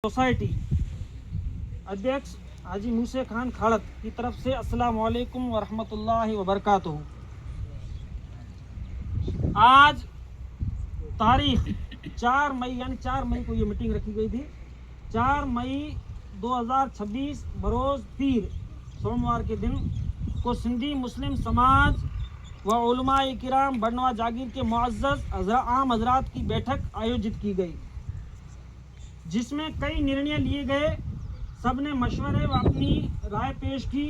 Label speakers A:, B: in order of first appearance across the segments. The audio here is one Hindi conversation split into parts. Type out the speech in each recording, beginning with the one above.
A: सोसाइटी अध्यक्ष हाजी मूसे खान खड़क की तरफ से अस्सलाम वालेकुम व रहमतुल्लाहि व बरकातुहू। आज तारीख 4 मई यानी 4 मई को ये मीटिंग रखी गई थी। 4 मई 2026 बरोज़ पीर सोमवार के दिन को सिंधी मुस्लिम समाज व उलमाए किराम बड़नवा जागीर के मुअज़्ज़ज़ आम हज़रात की बैठक आयोजित की गई, जिसमें कई निर्णय लिए गए। सब ने मशवरे व अपनी राय पेश की।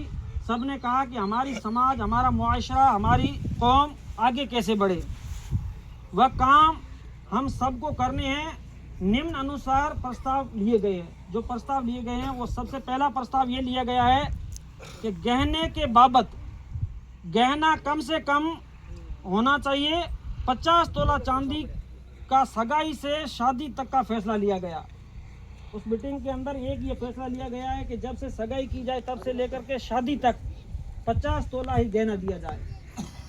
A: सब ने कहा कि हमारी समाज, हमारा मुआशरा, हमारी कौम आगे कैसे बढ़े, वह काम हम सबको करने हैं। निम्न अनुसार प्रस्ताव लिए गए हैं। जो प्रस्ताव लिए गए हैं वो सबसे पहला प्रस्ताव ये लिया गया है कि गहने के बाबत गहना कम से कम होना चाहिए। 50 तोला चांदी का सगाई से शादी तक का फैसला लिया गया। उस मीटिंग के अंदर एक ये फैसला लिया गया है कि जब से सगाई की जाए तब से लेकर के शादी तक 50 तोला ही गहना दिया जाए।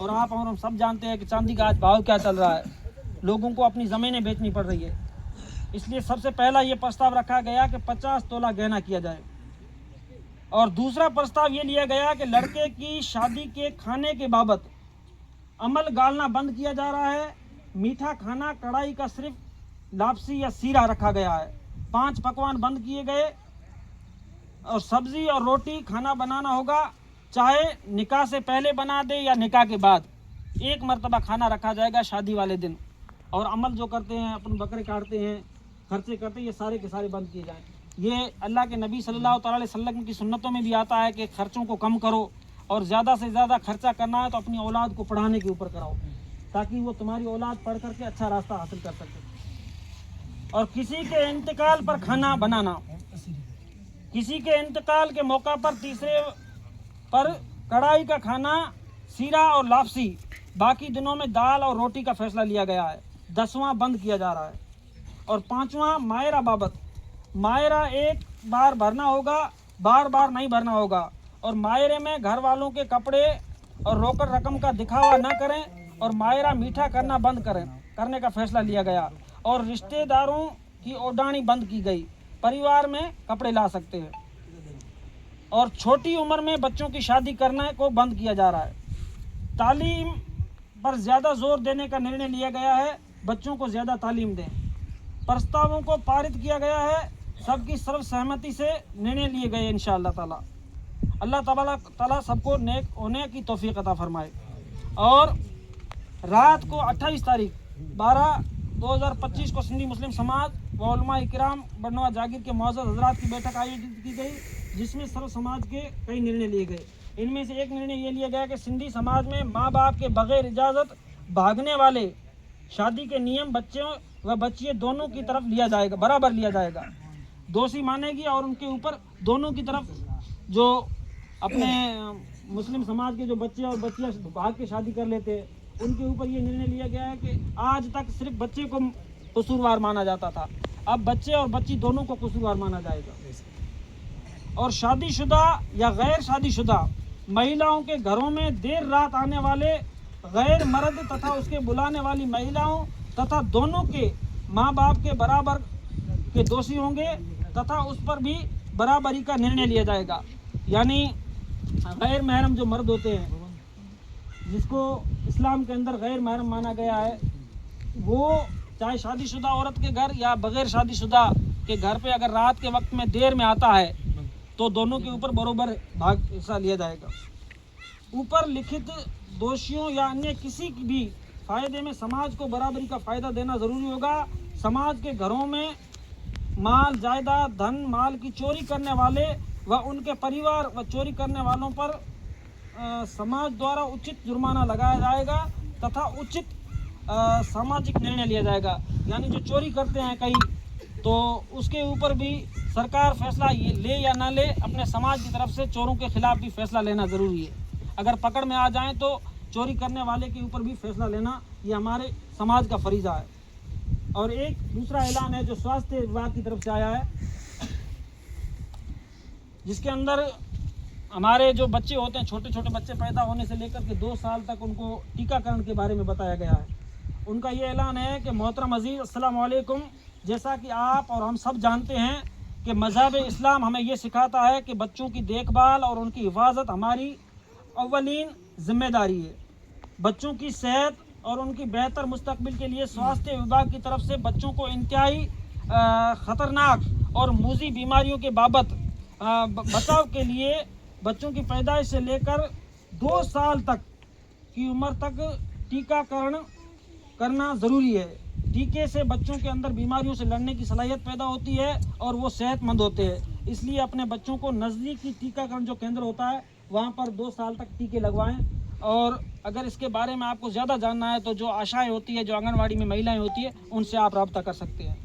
A: और आप और हम सब जानते हैं कि चांदी का आज भाव क्या चल रहा है, लोगों को अपनी ज़मीनें बेचनी पड़ रही है। इसलिए सबसे पहला ये प्रस्ताव रखा गया कि 50 तोला गहना किया जाए। और दूसरा प्रस्ताव ये लिया गया कि लड़के की शादी के खाने के बाबत अमल गालना बंद किया जा रहा है। मीठा खाना कढ़ाई का सिर्फ लापसी या सीरा रखा गया है। 5 पकवान बंद किए गए और सब्जी और रोटी खाना बनाना होगा, चाहे निकाह से पहले बना दे या निकाह के बाद। एक मर्तबा खाना रखा जाएगा शादी वाले दिन। और अमल जो करते हैं, अपन बकरे काटते हैं, खर्चे करते हैं, ये सारे के सारे बंद किए जाएं। ये अल्लाह के नबी सल्लल्लाहु अलैहि वसल्लम की सुन्नतों में भी आता है कि खर्चों को कम करो और ज़्यादा से ज़्यादा खर्चा करना है तो अपनी औलाद को पढ़ाने के ऊपर कराओ, ताकि वो तुम्हारी औलाद पढ़ करके अच्छा रास्ता हासिल कर सके। और किसी के इंतकाल पर खाना बनाना, किसी के इंतकाल के मौका पर तीसरे पर कढ़ाई का खाना, सीरा और लापसी, बाकी दिनों में दाल और रोटी का फैसला लिया गया है। 10वां बंद किया जा रहा है। और 5वां मायरा बाबत, मायरा एक बार भरना होगा, बार बार नहीं भरना होगा। और मायरे में घर वालों के कपड़े और रोकड़ रकम का दिखावा न करें। और मायरा मीठा करना बंद करने का फैसला लिया गया। और रिश्तेदारों की ओढ़ानी बंद की गई, परिवार में कपड़े ला सकते हैं। और छोटी उम्र में बच्चों की शादी करने को बंद किया जा रहा है। तालीम पर ज़्यादा जोर देने का निर्णय लिया गया है, बच्चों को ज़्यादा तालीम दें। प्रस्तावों को पारित किया गया है, सबकी सर्व सहमति से निर्णय लिए गए इंशाअल्लाह ताला। अल्लाह ताला सबको नेक होने की तौफीक अता फरमाए। और रात को 28 तारीख 12/2025 को सिंधी मुस्लिम समाज व उलमाए किराम बड़नवा जागीर के मुअज़्ज़ज़ हज़रात की बैठक आयोजित की गई, जिसमें सर्व समाज के कई निर्णय लिए गए। इनमें से एक निर्णय ये लिया गया कि सिंधी समाज में माँ बाप के बगैर इजाज़त भागने वाले शादी के नियम बच्चों व बच्चियों दोनों की तरफ लिया जाएगा, बराबर लिया जाएगा। दोषी मानेगी और उनके ऊपर दोनों की तरफ जो अपने मुस्लिम समाज के जो बच्चे और बच्चियाँ भाग के शादी कर लेते हैं, उनके ऊपर ये निर्णय लिया गया है कि आज तक सिर्फ बच्चे को कसूरवार माना जाता था, अब बच्चे और बच्ची दोनों को कसूरवार माना जाएगा। और शादीशुदा या गैर शादीशुदा महिलाओं के घरों में देर रात आने वाले गैर मर्द तथा उसके बुलाने वाली महिलाओं तथा दोनों के माँ बाप के बराबर के दोषी होंगे तथा उस पर भी बराबरी का निर्णय लिया जाएगा। यानी गैर महरम जो मर्द होते हैं, जिसको इस्लाम के अंदर गैर महरम माना गया है, वो चाहे शादीशुदा औरत के घर या बगैर शादीशुदा के घर पे अगर रात के वक्त में देर में आता है तो दोनों के ऊपर बराबर भाग हिस्सा लिया जाएगा। ऊपर लिखित दोषियों या अन्य किसी भी फायदे में समाज को बराबरी का फ़ायदा देना ज़रूरी होगा। समाज के घरों में माल जायदाद धन माल की चोरी करने वाले व उनके परिवार व चोरी करने वालों पर समाज द्वारा उचित जुर्माना लगाया जाएगा तथा उचित सामाजिक निर्णय लिया जाएगा। यानी जो चोरी करते हैं कहीं, तो उसके ऊपर भी सरकार फैसला ले या ना ले, अपने समाज की तरफ से चोरों के खिलाफ भी फैसला लेना ज़रूरी है। अगर पकड़ में आ जाएं तो चोरी करने वाले के ऊपर भी फैसला लेना ये हमारे समाज का फरीज़ा है। और एक दूसरा ऐलान है जो स्वास्थ्य विभाग की तरफ से आया है, जिसके अंदर हमारे जो बच्चे होते हैं, छोटे छोटे बच्चे पैदा होने से लेकर के 2 साल तक उनको टीकाकरण के बारे में बताया गया है। उनका ये ऐलान है कि मोहतरम अज़ीज़ अस्सलाम वालेकुम, जैसा कि आप और हम सब जानते हैं कि मज़हब इस्लाम हमें ये सिखाता है कि बच्चों की देखभाल और उनकी हिफाजत हमारी अव्वलीन जिम्मेदारी है। बच्चों की सेहत और उनकी बेहतर मुस्तकबिल के लिए स्वास्थ्य विभाग की तरफ से बच्चों को इंतहाई ख़तरनाक और मूजी बीमारियों के बाबत बचाव के लिए बच्चों की पैदाइश से लेकर 2 साल तक की उम्र तक टीकाकरण करना ज़रूरी है। टीके से बच्चों के अंदर बीमारियों से लड़ने की सलाहियत पैदा होती है और वो सेहतमंद होते हैं। इसलिए अपने बच्चों को नज़दीकी टीकाकरण जो केंद्र होता है वहाँ पर 2 साल तक टीके लगवाएं। और अगर इसके बारे में आपको ज़्यादा जानना है तो जो आशाएं होती है, जो आंगनवाड़ी में महिलाएं होती है, उनसे आप रब्ता कर सकते हैं।